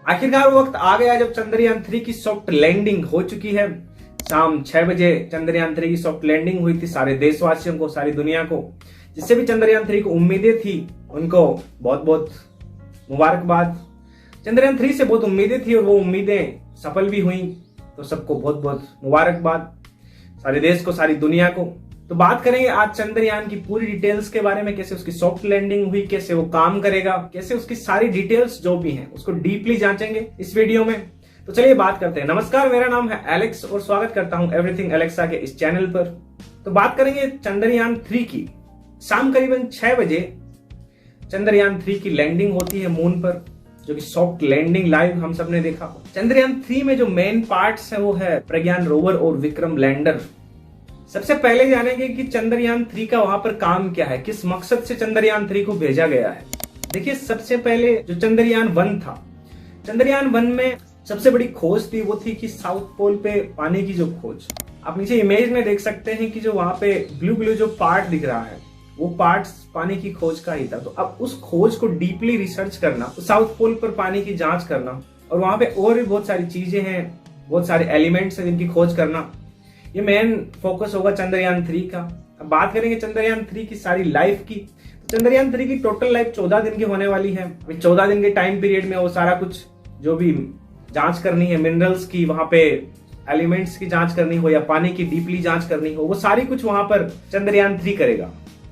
आखिरकार वो वक्त आ गया जब चंद्रयान 3 की सॉफ्ट लैंडिंग हो चुकी है। शाम 6 बजे चंद्रयान 3 की सॉफ्ट लैंडिंग हुई थी। सारे देशवासियों को, सारी दुनिया को, जिससे भी चंद्रयान 3 को उम्मीदें थी, उनको बहुत बहुत मुबारकबाद। चंद्रयान 3 से बहुत उम्मीदें थी और वो उम्मीदें सफल भी हुई, तो सबको बहुत बहुत मुबारकबाद, सारे देश को, सारी दुनिया को। तो बात करेंगे आज चंद्रयान की पूरी डिटेल्स के बारे में, कैसे उसकी सॉफ्ट लैंडिंग हुई, कैसे वो काम करेगा, कैसे उसकी सारी डिटेल्स जो भी हैं उसको डीपली जांचेंगे इस वीडियो में। तो चलिए बात करते हैं। नमस्कार, मेरा नाम है एलेक्स और स्वागत करता हूं एवरीथिंग एलेक्सा के इस चैनल पर। तो बात करेंगे चंद्रयान 3 की। शाम करीबन 6 बजे चंद्रयान 3 की लैंडिंग होती है मून पर, जो कि सॉफ्ट लैंडिंग लाइव हम सबने देखा। चंद्रयान 3 में जो मेन पार्ट्स है वो है प्रज्ञान रोवर और विक्रम लैंडर। सबसे पहले जानेंगे कि चंद्रयान 3 का वहां पर काम क्या है, किस मकसद से चंद्रयान 3 को भेजा गया है। देखिए, सबसे पहले जो चंद्रयान 1 था, चंद्रयान 1 में सबसे बड़ी खोज थी वो थी कि साउथ पोल पे पानी की जो खोज। आप नीचे इमेज में देख सकते हैं कि जो वहां पे ब्लू ब्लू जो पार्ट दिख रहा है वो पार्ट्स पानी की खोज का ही था। तो अब उस खोज को डीपली रिसर्च करना, तो साउथ पोल पर पानी की जांच करना, और वहां पे और भी बहुत सारी चीजें हैं, बहुत सारे एलिमेंट्स हैं जिनकी खोज करना, ये मेन फोकस होगा चंद्रयान 3 का। अब बात करेंगे चंद्रयान 3 की सारी लाइफ की। तो चंद्रयान 3 की टोटल लाइफ 14 दिन की होने वाली है। 14 दिन के टाइम पीरियड में वो सारा कुछ जो भी जांच करनी है, मिनरल्स की, वहां पे एलिमेंट्स की जांच करनी हो या पानी की डीपली जांच करनी हो, वो सारी कुछ वहां पर चंद्रयान 3 करेगा।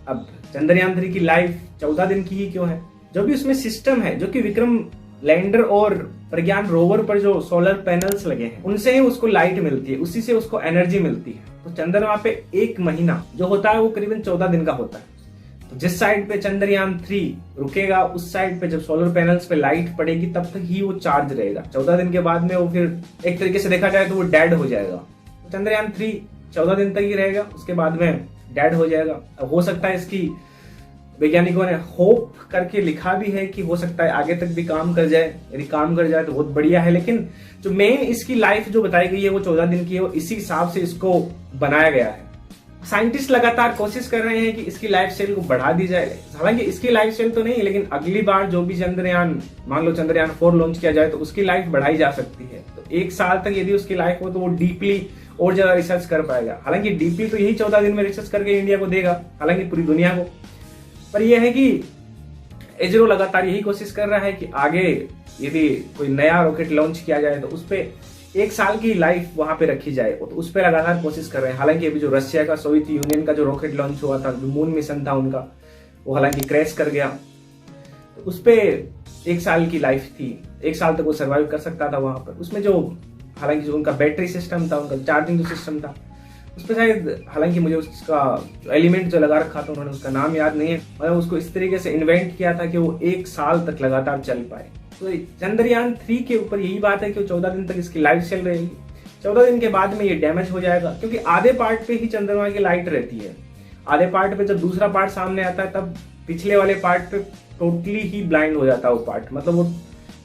अब चंद्रयान 3 की लाइफ 14 दिन की ही क्यों है? जो भी उसमें सिस्टम है, जो कि विक्रम लैंडर और प्रज्ञान रोवर पर जो सोलर पैनल्स लगे हैं, उनसे ही उसको लाइट मिलती है, उसी से उसको एनर्जी मिलती है। तो चंद्रमा पे एक महीना जो होता है वो करीबन 14 दिन का होता है। तो जिस साइड पे चंद्रयान 3 रुकेगा, उस साइड पे जब सोलर पैनल्स पे लाइट पड़ेगी तब तक ही वो चार्ज रहेगा। 14 दिन के बाद में वो फिर एक तरीके से देखा जाए तो वो डेड हो जाएगा। तो चंद्रयान 3 14 दिन तक ही रहेगा, उसके बाद में डेड हो जाएगा। अब हो सकता है, इसकी वैज्ञानिकों ने होप करके लिखा भी है कि हो सकता है आगे तक भी काम कर जाए। यदि काम कर जाए तो बहुत बढ़िया है, लेकिन जो मेन इसकी लाइफ जो बताई गई है वो 14 दिन की है, और इसी हिसाब से इसको बनाया गया है। साइंटिस्ट लगातार कोशिश कर रहे हैं कि इसकी लाइफ स्टाइल को बढ़ा दी जाए। हालांकि इसकी लाइफ स्टाइल तो नहीं, लेकिन अगली बार जो भी चंद्रयान, मान लो चंद्रयान 4 लॉन्च किया जाए तो उसकी लाइफ बढ़ाई जा सकती है। तो 1 साल तक यदि उसकी लाइफ हो तो वो डीपली और ज्यादा रिसर्च कर पाएगा। हालांकि डीपली तो यही 14 दिन में रिसर्च करके इंडिया को देगा, हालांकि पूरी दुनिया को। पर यह है कि इसरो लगातार यही कोशिश कर रहा है कि आगे यदि कोई नया रॉकेट लॉन्च किया जाए तो उस पे 1 साल की लाइफ वहां पे रखी जाए, तो उस पे लगातार कोशिश कर रहे हैं। हालांकि अभी जो रशिया का, सोवियत यूनियन का जो रॉकेट लॉन्च हुआ था, जो मून मिशन था उनका, वो हालांकि क्रैश कर गया। तो उस पे 1 साल की लाइफ थी, 1 साल तक वो सर्वाइव कर सकता था वहां पर। उसमें जो, हालांकि जो उनका बैटरी सिस्टम था, उनका चार्जिंग जो सिस्टम था, उस पर शायद, हालांकि मुझे उसका जो एलिमेंट जो लगा रखा था उन्होंने, उसका नाम याद नहीं है, मतलब उसको इस तरीके से इन्वेंट किया था कि वो 1 साल तक लगातार चल पाए। तो चंद्रयान 3 के ऊपर यही बात है कि 14 दिन तक इसकी लाइफ चल रहेगी। 14 दिन के बाद में ये डैमेज हो जाएगा, क्योंकि आधे पार्ट पे ही चंद्रमा की लाइट रहती है। आधे पार्ट पे जब दूसरा पार्ट सामने आता है तब पिछले वाले पार्ट पे टोटली ही ब्लाइंड हो जाता है वो पार्ट, मतलब वो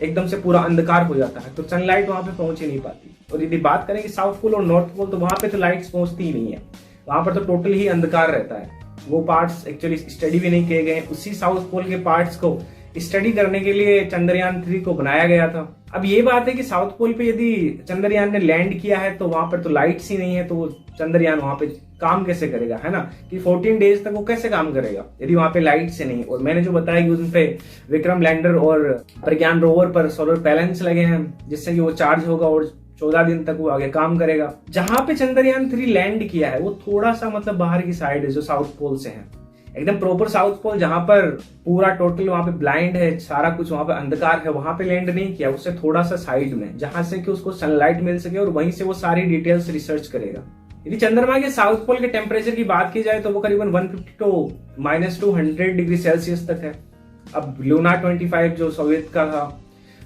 एकदम से पूरा अंधकार हो जाता है। तो सनलाइट वहां पे पहुंच ही नहीं पाती। और यदि बात करें कि साउथ पोल और नॉर्थ पोल, तो वहां पे तो लाइट्स पहुंचती ही नहीं है, वहां पर तो टोटल ही अंधकार रहता है। वो पार्ट्स एक्चुअली स्टडी भी नहीं किए गए। उसी साउथ पोल के पार्ट्स को स्टडी करने के लिए चंद्रयान 3 को बनाया गया था। अब ये बात है कि साउथ पोल पे यदि चंद्रयान ने लैंड किया है तो वहां पर तो लाइट्स ही नहीं है, तो वो चंद्रयान वहां पे काम कैसे करेगा, है ना? कि 14 डेज तक वो कैसे काम करेगा यदि वहां पे लाइट से नहीं। और मैंने जो बताया कि उन पे विक्रम लैंडर और प्रज्ञान रोवर पर सोलर पैनल्स लगे हैं, जिससे कि वो चार्ज होगा और 14 दिन तक वो आगे काम करेगा। जहां पे चंद्रयान 3 लैंड किया है वो थोड़ा सा मतलब बाहर की साइड है, जो साउथ पोल से है, एकदम प्रॉपर साउथ पोल, जहां पर पूरा टोटल वहां पे ब्लाइंड है, सारा कुछ वहां पे अंधकार है, वहां पे लैंड नहीं किया। उससे थोड़ा सा साइड में, जहां से कि उसको सनलाइट मिल सके और वहीं से वो सारी डिटेल्स रिसर्च करेगा। यदि चंद्रमा के साउथ पोल के टेम्परेचर की बात की जाए तो वो करीबन 150 to -200 डिग्री सेल्सियस तक है। अब लूना 25 जो सोवियत का था,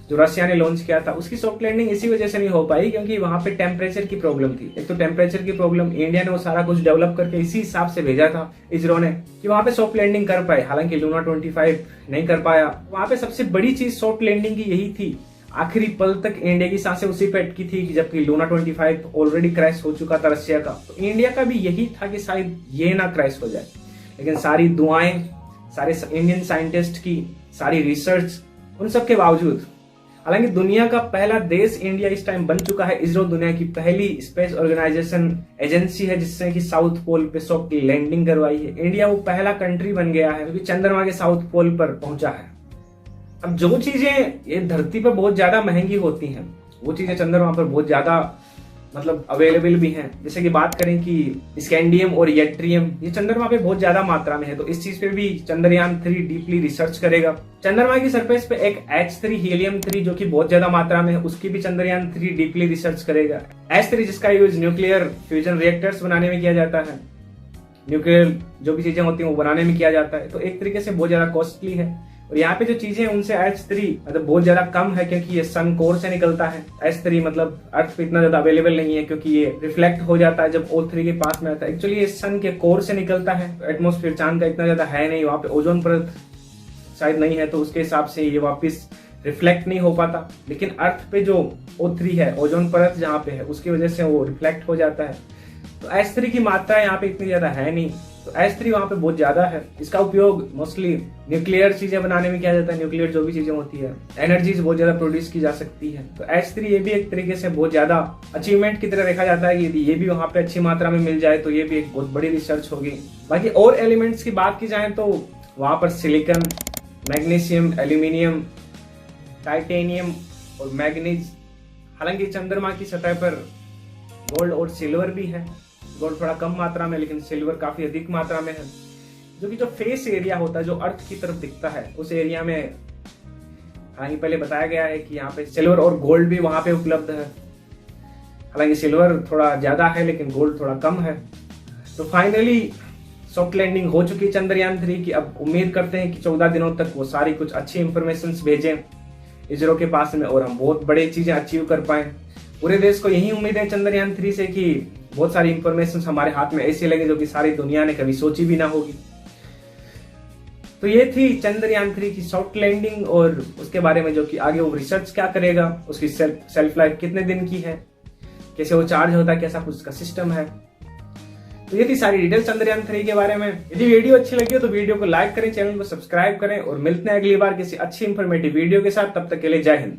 जो रशिया ने लॉन्च किया था, उसकी सॉफ्ट लैंडिंग इसी वजह से नहीं हो पाई क्योंकि वहां पे टेम्परेचर की प्रॉब्लम थी। एक तो टेम्परेचर की प्रॉब्लम, इंडिया ने वो सारा कुछ डेवलप करके इसी हिसाब से भेजा था इसरो ने कि वहां पे सॉफ्ट लैंडिंग कर पाए। हालांकि लूना 25 नहीं कर पाया। वहां पे सबसे बड़ी चीज सॉफ्ट लैंडिंग की यही थी। आखिरी पल तक इंडिया की सांसें उसी पे अटकी थी, जबकि लूना 25 ऑलरेडी क्रैश हो चुका था रशिया का। तो इंडिया का भी यही था कि शायद ये ना क्रैश हो जाए, लेकिन सारी दुआएं, सारे इंडियन साइंटिस्ट की सारी रिसर्च, उन सब के बावजूद हालांकि दुनिया का पहला देश इंडिया इस टाइम बन चुका है। इसरो दुनिया की पहली स्पेस ऑर्गेनाइजेशन एजेंसी है जिसने कि साउथ पोल पे सॉफ्ट लैंडिंग करवाई है। इंडिया वो पहला कंट्री बन गया है जो कि चंद्रमा के साउथ पोल पर पहुंचा है। अब जो चीजें ये धरती पर बहुत ज्यादा महंगी होती हैं वो चीजें चंद्रमा पर बहुत ज्यादा मतलब अवेलेबल भी हैं। जैसे कि बात करें कि स्कैंडियम और यट्रियम ये चंद्रमा पे बहुत ज्यादा मात्रा में है, तो इस चीज पे भी चंद्रयान 3 डीपली रिसर्च करेगा। चंद्रमा की सरफेस पे एक H3 हीलियम 3 जो कि बहुत ज्यादा मात्रा में है उसकी भी चंद्रयान 3 डीपली रिसर्च करेगा। H3 जिसका यूज न्यूक्लियर फ्यूजन रिएक्टर्स बनाने में किया जाता है, न्यूक्लियर जो भी चीजें होती हैं वो बनाने में किया जाता है, तो एक तरीके से बहुत ज्यादा कॉस्टली है। और यहाँ पे जो चीजें उनसे H3 मतलब बहुत ज्यादा कम है क्योंकि ये सन कोर से निकलता है। H3 मतलब अर्थ पे इतना ज्यादा अवेलेबल नहीं है क्योंकि ये रिफ्लेक्ट हो जाता है जब O3 के पास में आता है। एक्चुअली ये सन के कोर से निकलता है, एटमॉस्फेयर चांद का इतना ज्यादा है नहीं, वहां पे ओजोन परत शायद नहीं है, तो उसके हिसाब से ये वापस रिफ्लेक्ट नहीं हो पाता। लेकिन अर्थ पे जो O3 है, ओजोन परत जहाँ पे है, उसकी वजह से वो रिफ्लेक्ट हो जाता है। तो H3 की मात्रा यहाँ पे इतनी ज्यादा है नहीं, तो H3 वहां पे बहुत ज्यादा है। इसका उपयोग मोस्टली न्यूक्लियर चीजें बनाने में किया जाता है। न्यूक्लियर जो भी चीजें होती है, एनर्जीज बहुत ज्यादा प्रोड्यूस की जा सकती है। तो H3 ये भी एक तरीके से बहुत ज्यादा अचीवमेंट की तरह देखा जाता है कि यदि ये भी वहां पे अच्छी मात्रा में मिल जाए तो ये भी एक बहुत बड़ी रिसर्च होगी। बाकी और एलिमेंट्स की बात की जाए तो वहां पर सिलिकॉन, मैग्नीशियम, एल्यूमिनियम, टाइटेनियम और मैग्नीज। हालांकि चंद्रमा की सतह पर गोल्ड और सिल्वर भी है। गोल्ड थोड़ा कम मात्रा में लेकिन सिल्वर काफी अधिक मात्रा में है। जो कि जो फेस एरिया होता है जो अर्थ की तरफ दिखता है उस एरिया में हालांकि पहले बताया गया है कि यहाँ पे सिल्वर और गोल्ड भी वहां पे उपलब्ध है। हालांकि सिल्वर थोड़ा ज्यादा है लेकिन गोल्ड थोड़ा कम है। तो फाइनली सॉफ्ट लैंडिंग हो चुकी है चंद्रयान 3 की। अब उम्मीद करते हैं कि 14 दिनों तक वो सारी कुछ अच्छी इंफॉर्मेशन भेजें इसरो के पास में और हम बहुत बड़ी चीजें अचीव कर पाए। पूरे देश को यही उम्मीद है चंद्रयान 3 से कि बहुत सारी इंफॉर्मेशन हमारे हाथ में ऐसी लगे जो कि सारी दुनिया ने कभी सोची भी ना होगी। तो ये थी चंद्रयान 3 की सॉफ्ट लैंडिंग और उसके बारे में जो कि आगे वो रिसर्च क्या करेगा, उसकी सेल्फ लाइफ कितने दिन की है, कैसे वो चार्ज होता है, कैसा कुछ उसका सिस्टम है। तो ये थी सारी डिटेल चंद्रयान 3 के बारे में। यदि वीडियो अच्छी लगी हो तो वीडियो को लाइक करें, चैनल को सब्सक्राइब करें और मिलते हैं अगली बार किसी अच्छी इंफॉर्मेटिव वीडियो के साथ। तब तक के लिए जय हिंद।